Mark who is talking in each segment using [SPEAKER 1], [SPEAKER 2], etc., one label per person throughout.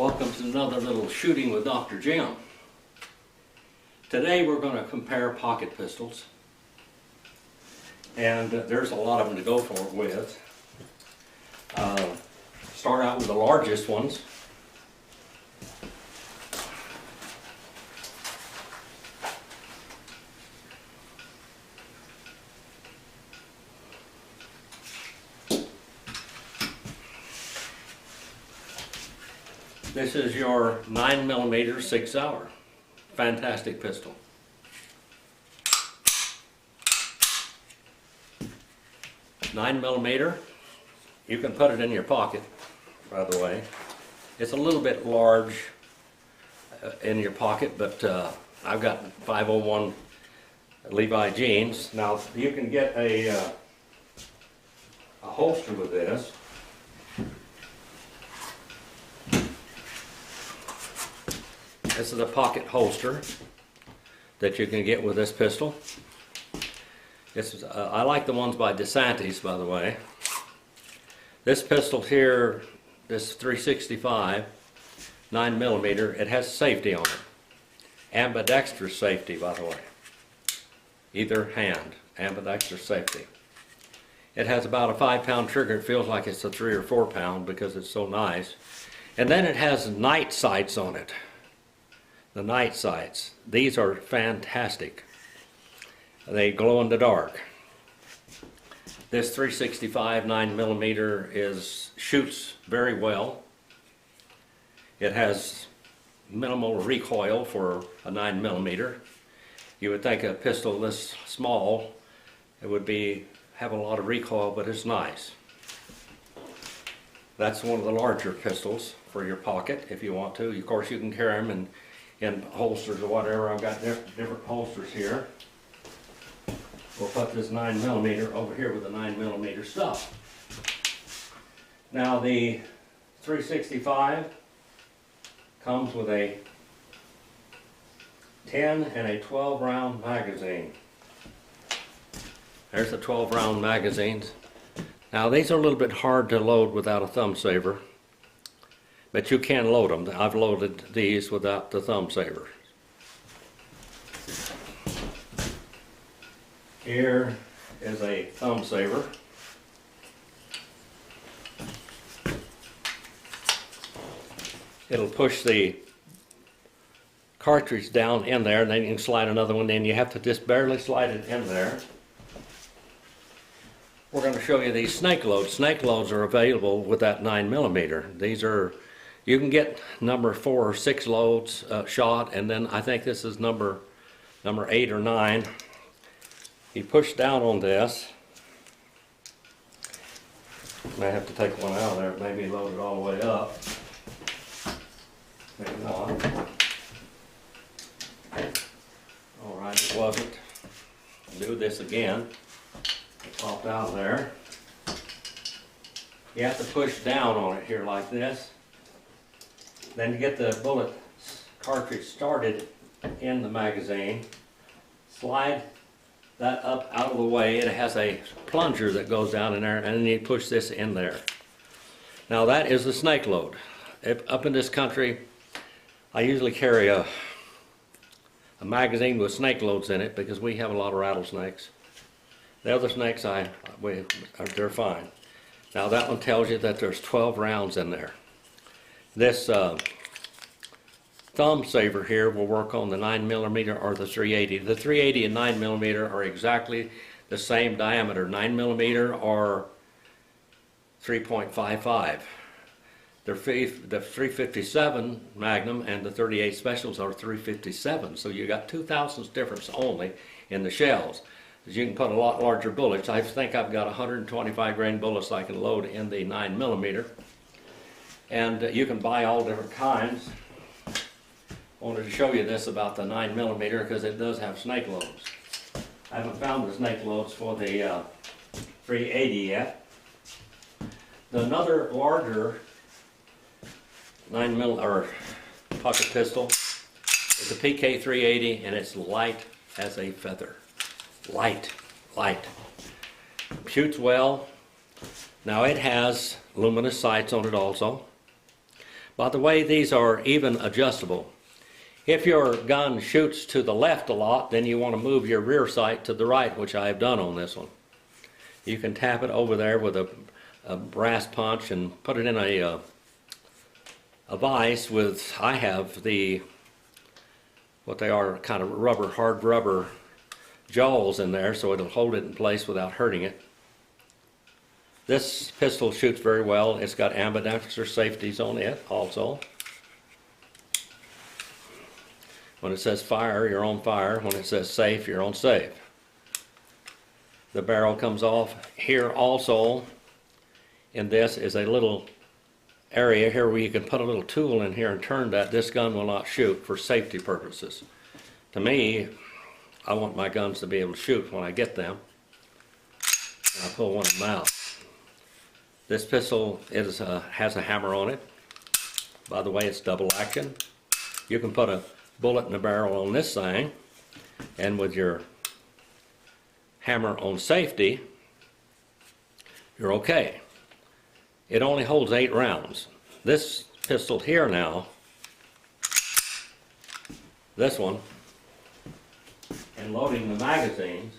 [SPEAKER 1] Welcome to another little shooting with Dr. Jim. Today we're going to compare pocket pistols, and there's a lot of them to go for it with. Start out with the largest ones. This is your 9mm sigsauer. Fantastic pistol. $9mm. You can put it in your pocket, by the way. It's a little bit large in your pocket, but I've got 501 Levi jeans. Now you can get a holster with this. This is a pocket holster that you can get with this pistol. I like the ones by DeSantis, by the way. This pistol here, this 365 9mm, it has safety on it. Ambidextrous safety, by the way. Either hand, ambidextrous safety. It has about a 5-pound trigger. It feels like it's a 3 or 4 pound because it's so nice. And then it has night sights on it. The night sights. These are fantastic. They glow in the dark. This 365 9mm shoots very well. It has minimal recoil for a 9mm. You would think a pistol this small, it would have a lot of recoil, but it's nice. That's one of the larger pistols for your pocket if you want to. Of course, you can carry them in holsters or whatever. I've got different holsters here. We'll put this 9mm over here with the 9mm stuff. Now the 365 comes with a 10 and a 12 round magazine. There's the 12 round magazines. Now these are a little bit hard to load without a thumb saver, but you can load them. I've loaded these without the thumb saver. Here is a thumb saver. It'll push the cartridge down in there, and then you can slide another one in. You have to just barely slide it in there. We're going to show you these snake loads. Snake loads are available with that 9mm. These are, you can get number 4 or 6 loads shot, and then I think this is number 8 or 9. You push down on this. May have to take one out of there, maybe load it all the way up. Maybe not. Alright, it wasn't. Do this again. It popped out there. You have to push down on it here like this. Then to get the bullet cartridge started in the magazine, slide that up out of the way. It has a plunger that goes down in there, and then you push this in there. Now that is the snake load. Up in this country, I usually carry a magazine with snake loads in it because we have a lot of rattlesnakes. The other snakes, they're fine. Now that one tells you that there's 12 rounds in there. This thumb saver here will work on the 9mm or the 380. The 380 and 9mm are exactly the same diameter. 9mm or 3.55. The 357 Magnum and the 38 Specials are 357. So you got 0.02 difference only in the shells. You can put a lot larger bullets. I think I've got 125 grain bullets I can load in the 9mm. And you can buy all different kinds. I wanted to show you this about the 9mm because it does have snake loads. I haven't found the snake loads for the 380 yet. Another larger 9mm or pocket pistol is a PK 380, and it's light as a feather. Light. Shoots well. Now it has luminous sights on it also. By the way, these are even adjustable. If your gun shoots to the left a lot, then you want to move your rear sight to the right, which I have done on this one. You can tap it over there with a brass punch and put it in a vise with, I have the, what they are, kind of rubber, hard rubber jaws in there, so it'll hold it in place without hurting it. This pistol shoots very well. It's got ambidextrous safeties on it also. When it says fire, you're on fire. When it says safe, you're on safe. The barrel comes off. Here also, in this, is a little area here where you can put a little tool in here and turn that. This gun will not shoot for safety purposes. To me, I want my guns to be able to shoot when I get them. And I pull one of them out. This pistol has a hammer on it. By the way, it's double action. You can put a bullet in the barrel on this thing, and with your hammer on safety, you're okay. It only holds 8 rounds. This pistol here now, this one, and loading the magazines,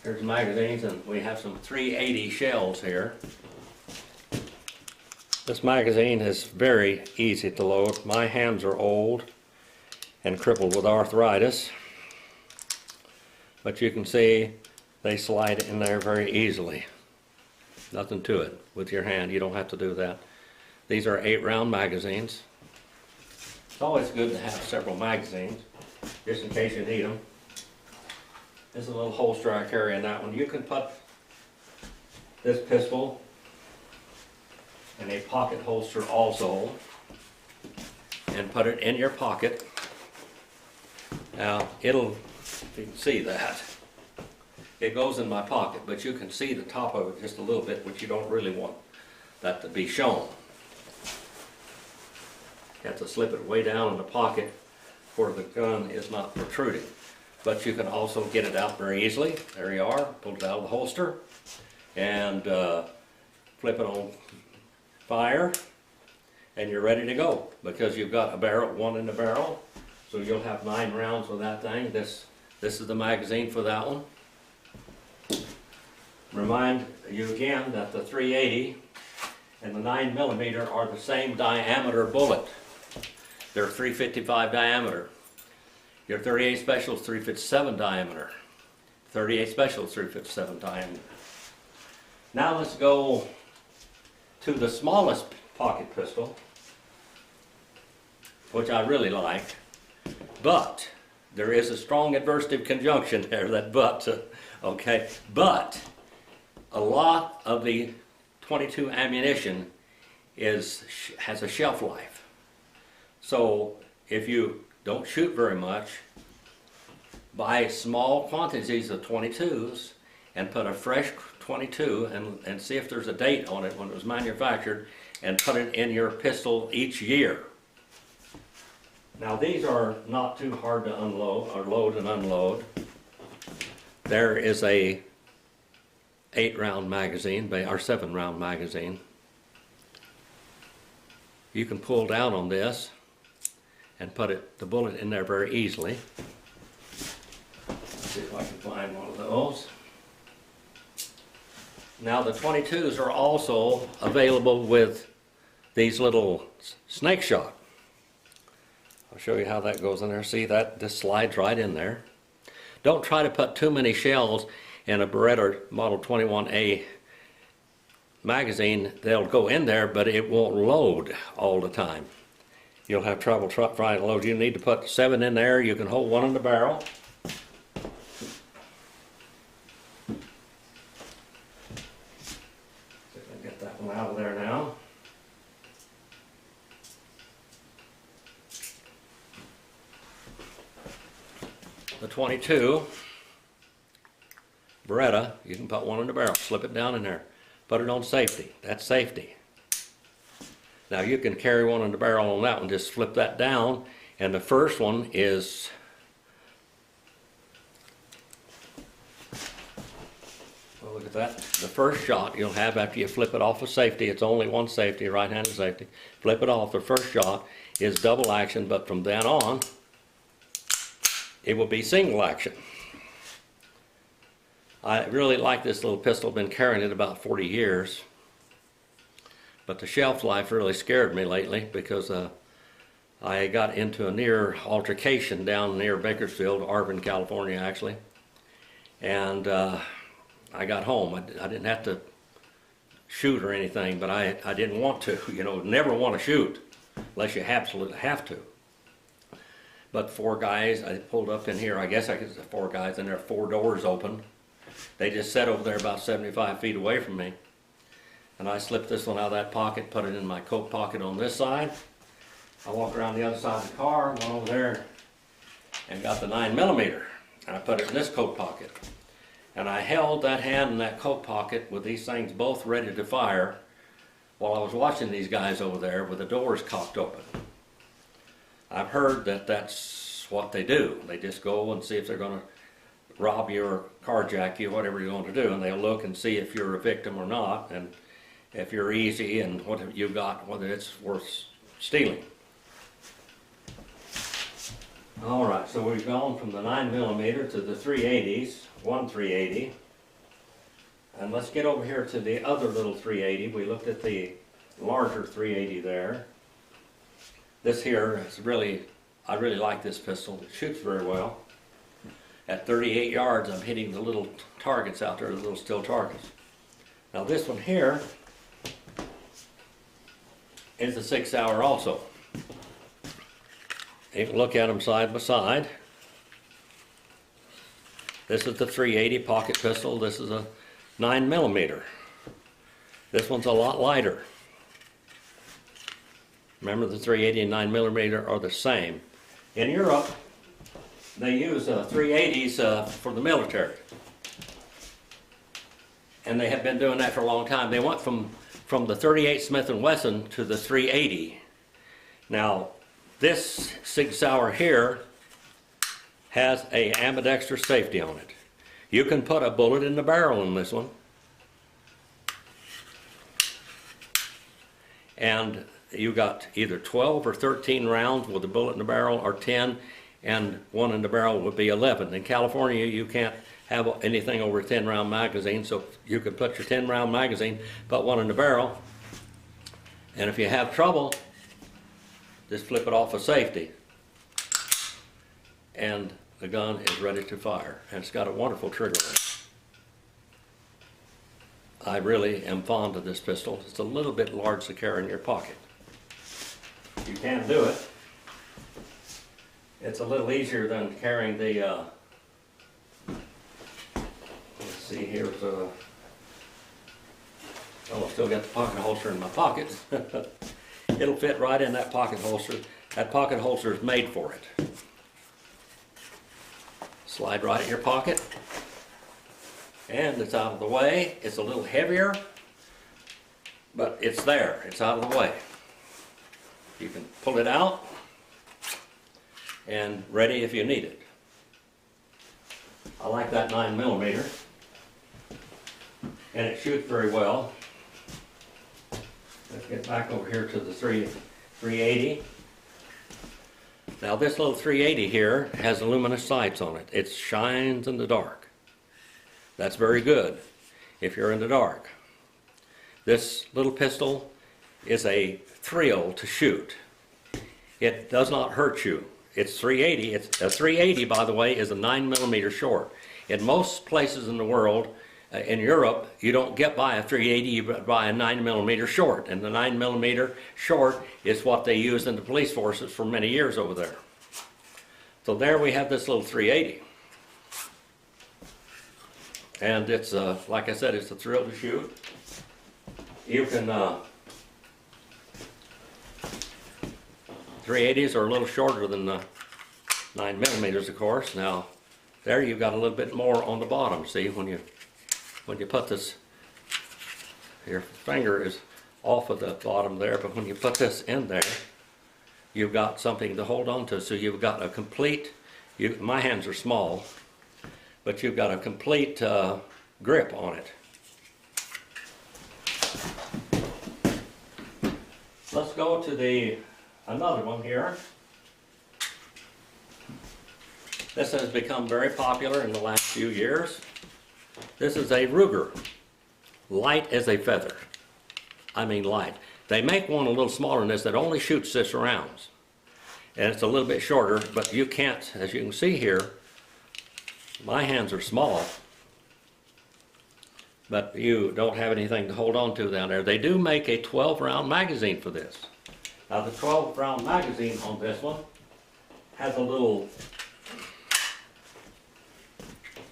[SPEAKER 1] here's the magazines, and we have some 380 shells here. This magazine is very easy to load. My hands are old and crippled with arthritis, but you can see they slide in there very easily. Nothing to it with your hand. You don't have to do that. These are 8-round magazines. It's always good to have several magazines, just in case you need them. There's a little holster I carry in that one. You can put this pistol in a pocket holster also, and put it in your pocket. Now, it'll, if you can see that, it goes in my pocket, but you can see the top of it just a little bit, which you don't really want that to be shown. You have to slip it way down in the pocket where the gun is not protruding. But you can also get it out very easily. There you are, pull it out of the holster, and flip it on fire, and you're ready to go, because you've got a barrel, one in the barrel, so you'll have 9 rounds with that thing. This is the magazine for that one. Remind you again that the 380 and the 9mm are the same diameter bullet. They're 355 diameter. Your 38 Special is 357 diameter. 38 Special is 357 diameter. Now let's go to the smallest pocket pistol, which I really like, but there is a strong adversative conjunction there, that but, okay, but a lot of the .22 ammunition has a shelf life. So if you don't shoot very much, buy small quantities of .22s and put a fresh .22 and see if there's a date on it when it was manufactured, and put it in your pistol each year. Now these are not too hard to unload, or load and unload. There is a 8-round magazine, or 7-round magazine. You can pull down on this and put the bullet in there very easily. Let's see if I can find one of those. Now the .22s are also available with these little snake shot. I'll show you how that goes in there. See that? This slides right in there. Don't try to put too many shells in a Beretta Model 21A magazine. They'll go in there, but it won't load all the time. You'll have trouble trying to load. You need to put 7 in there. You can hold 1 in the barrel. Get that one out of there now. The .22 Beretta, you can put 1 in the barrel, slip it down in there, put it on safety. That's safety. Now you can carry 1 in the barrel on that one, just flip that down, and the first one is the first shot you'll have after you flip it off of safety, it's only one safety, right-handed safety. Flip it off, the first shot is double action, but from then on, it will be single action. I really like this little pistol, been carrying it about 40 years. But the shelf life really scared me lately because I got into a near altercation down near Bakersfield, Arvin, California actually. And I got home. I didn't have to shoot or anything, but I didn't want to. You know, never want to shoot unless you absolutely have to. But 4 guys, I pulled up in here, I guess I could say 4 guys, and there are 4 doors open. They just sat over there about 75 feet away from me. And I slipped this one out of that pocket, put it in my coat pocket on this side. I walked around the other side of the car, went over there, and got the 9mm. And I put it in this coat pocket. And I held that hand in that coat pocket with these things both ready to fire while I was watching these guys over there with the doors cocked open. I've heard that that's what they do. They just go and see if they're going to rob you or carjack you, whatever you're going to do, and they'll look and see if you're a victim or not, and if you're easy and what you got, whether it's worth stealing. All right, so we've gone from the 9mm to the 380s, one 380, and let's get over here to the other little 380. We looked at the larger 380 there. This here is really, I really like this pistol. It shoots very well. At 38 yards, I'm hitting the little targets out there, the little steel targets. Now this one here is a sigsauer also. You can look at them side by side. This is the 380 pocket pistol. This is a 9mm. This one's a lot lighter. Remember, the 380 and 9mm are the same. In Europe, they use 380s for the military. And they have been doing that for a long time. They went from the 38 Smith & Wesson to the 380. Now, this Sig Sauer here has a ambidextrous safety on it. You can put a bullet in the barrel in this one. And you got either 12 or 13 rounds with a bullet in the barrel, or 10, and one in the barrel would be 11. In California, you can't have anything over a 10-round magazine, so you could put your 10-round magazine, put one in the barrel, and if you have trouble, just flip it off of safety, and the gun is ready to fire, and it's got a wonderful trigger on it. I really am fond of this pistol. It's a little bit large to carry in your pocket. You can do it. It's a little easier than carrying the, let's see, here's a, oh, I've still got the pocket holster in my pocket. It'll fit right in that pocket holster. That pocket holster is made for it. Slide right in your pocket. And it's out of the way. It's a little heavier, but it's there. It's out of the way. You can pull it out and ready if you need it. I like that 9mm, and it shoots very well. Let's get back over here to the 380. Now this little 380 here has luminous sights on it. It shines in the dark. That's very good if you're in the dark. This little pistol is a thrill to shoot. It does not hurt you. It's 380. It's a 380, by the way, is a 9mm short. In most places in the world, in Europe, you don't get by a 380, you buy a 9mm short. And the 9mm short is what they used in the police forces for many years over there. So there we have this little 380. And it's, like I said, it's a thrill to shoot. You can, 380s are a little shorter than the 9mm, of course. Now, there you've got a little bit more on the bottom. See, when you put this, your finger is off of the bottom there, but when you put this in there, you've got something to hold on to. So you've got a complete, my hands are small, but you've got a complete grip on it. Let's go to another one here. This has become very popular in the last few years. This is a Ruger, light as a feather. I mean light. They make one a little smaller than this that only shoots 6 rounds. And it's a little bit shorter, but you can't, as you can see here, my hands are small, but you don't have anything to hold on to down there. They do make a 12-round magazine for this. Now the 12-round magazine on this one has a little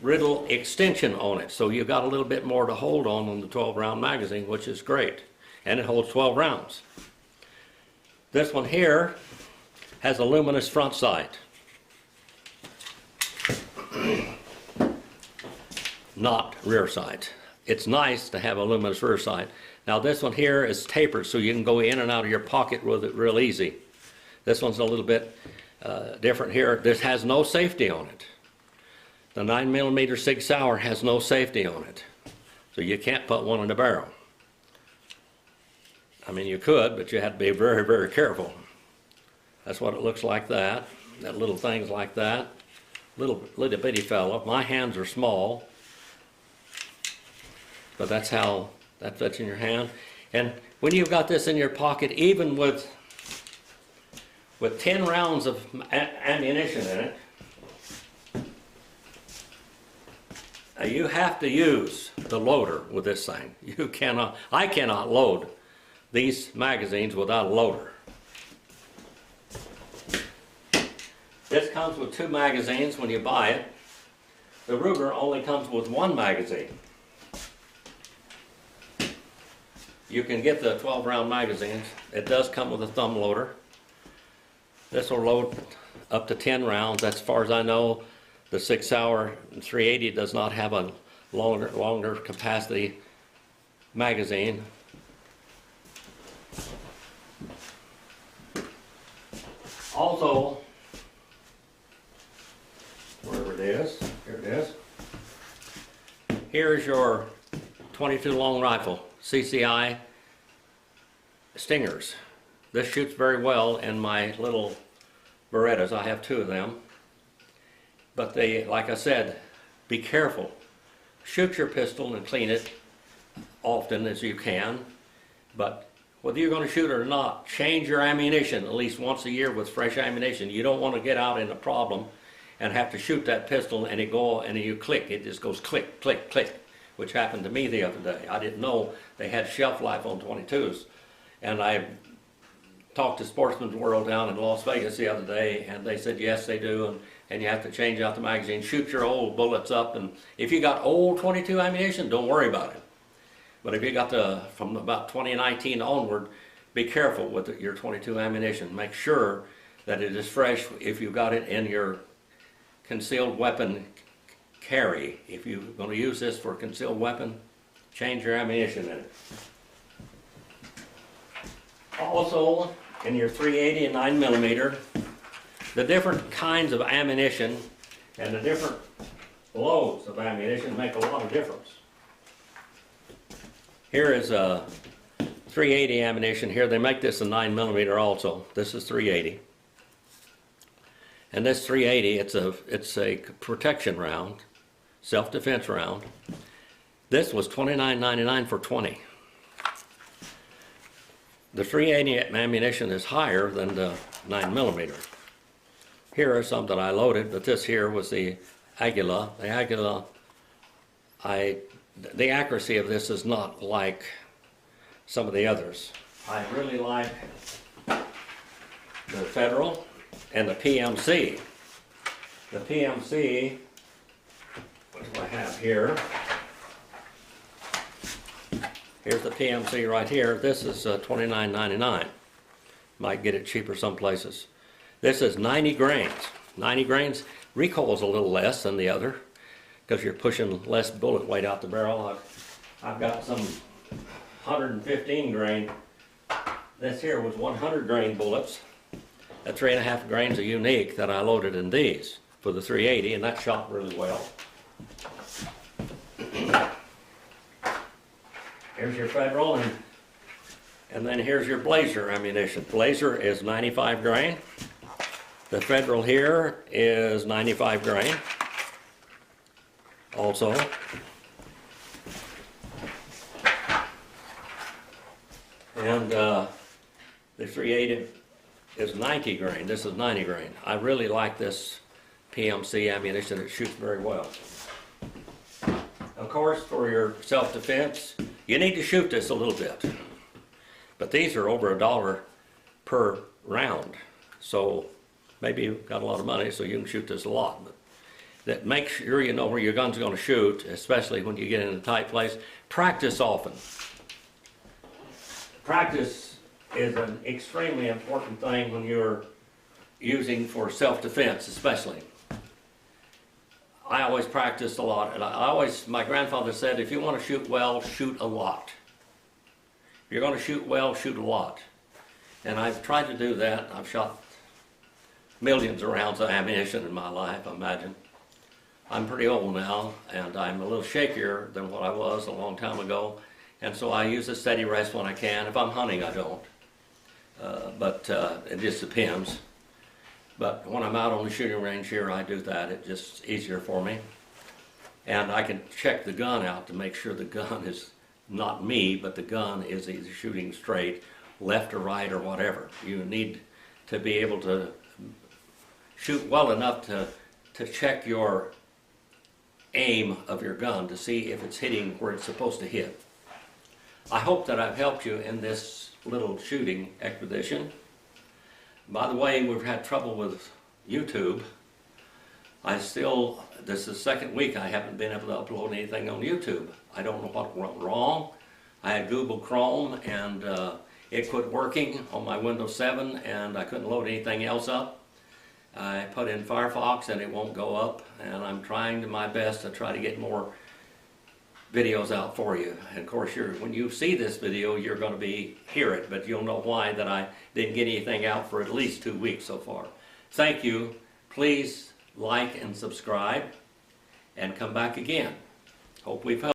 [SPEAKER 1] riddle extension on it, so you've got a little bit more to hold on the 12-round magazine, which is great, and it holds 12 rounds. This one here has a luminous front sight, not rear sight. It's nice to have a luminous rear sight. Now this one here is tapered, so you can go in and out of your pocket with it real easy. This one's a little bit different here. This has no safety on it. The 9mm Sig Sauer has no safety on it, so you can't put one in the barrel. I mean, you could, but you have to be very, very careful. That's what it looks like that little thing's like that. Little bitty fella. My hands are small, but that's how that fits in your hand. And when you've got this in your pocket, even with 10 rounds of ammunition in it, you have to use the loader with this thing. I cannot load these magazines without a loader. This comes with 2 magazines when you buy it. The Ruger only comes with 1 magazine. You can get the 12-round magazines. It does come with a thumb loader. This will load up to 10 rounds. As far as I know, the Sig Sauer 380 does not have a longer capacity magazine. Also, wherever it is, here it is. Here's your 22 long rifle, CCI Stingers. This shoots very well in my little Berettas. I have 2 of them. But they, like I said, be careful. Shoot your pistol and clean it often as you can. But whether you're going to shoot it or not, change your ammunition at least once a year with fresh ammunition. You don't want to get out in a problem and have to shoot that pistol and you click. It just goes click, click, click, which happened to me the other day. I didn't know they had shelf life on 22s. And I talked to Sportsman's World down in Las Vegas the other day, and they said yes, they do, and you have to change out the magazine. Shoot your old bullets up, and if you got old 22 ammunition, don't worry about it. But if you got from about 2019 onward, be careful with your 22 ammunition. Make sure that it is fresh if you got it in your concealed weapon carry. If you're going to use this for a concealed weapon, change your ammunition in it. Also, in your 380 and 9mm, the different kinds of ammunition and the different loads of ammunition make a lot of difference. Here is a 380 ammunition here. They make this in 9mm also. This is 380. And this 380, it's a protection round, self-defense round. This was $29.99 for 20. The 380 ammunition is higher than the 9mm. Here are some that I loaded, but this here was the Aguila. The Aguila, the accuracy of this is not like some of the others. I really like the Federal and the PMC. The PMC, what do I have here? Here's the PMC right here. This is $29.99. Might get it cheaper some places. This is 90 grains. 90 grains. Recoil is a little less than the other because you're pushing less bullet weight out the barrel. I've got some 115 grain. This here was 100 grain bullets. At 3.5 grains are unique that I loaded in these for the 380, and that shot really well. Here's your Federal, and then here's your Blazer ammunition. Blazer is 95 grain. The Federal here is 95 grain. Also, and the .380 is 90 grain. This is 90 grain. I really like this PMC ammunition. It shoots very well. Of course, for your self-defense, you need to shoot this a little bit. But these are over $1 per round. So maybe you've got a lot of money, so you can shoot this a lot. But that make sure you know where your gun's going to shoot, especially when you get in a tight place. Practice often. Practice is an extremely important thing when you're using for self-defense, especially. I always practiced a lot, and my grandfather said, if you want to shoot well, shoot a lot. If you're going to shoot well, shoot a lot. And I've tried to do that. I've shot millions of rounds of ammunition in my life, I imagine. I'm pretty old now, and I'm a little shakier than what I was a long time ago, and so I use a steady rest when I can. If I'm hunting, I don't. But it just depends. But when I'm out on the shooting range here, I do that. It's just easier for me. And I can check the gun out to make sure the gun is not me, but the gun is either shooting straight, left or right or whatever. You need to be able to shoot well enough to check your aim of your gun to see if it's hitting where it's supposed to hit. I hope that I've helped you in this little shooting expedition. By the way, we've had trouble with YouTube. This is the second week I haven't been able to upload anything on YouTube. I don't know what went wrong. I had Google Chrome and it quit working on my Windows 7 and I couldn't load anything else up. I put in Firefox and it won't go up, and I'm trying my best to try to get more videos out for you. And of course, when you see this video, you're going to hear it, but you'll know why that I didn't get anything out for at least 2 weeks so far. Thank you. Please like and subscribe and come back again. Hope we've helped.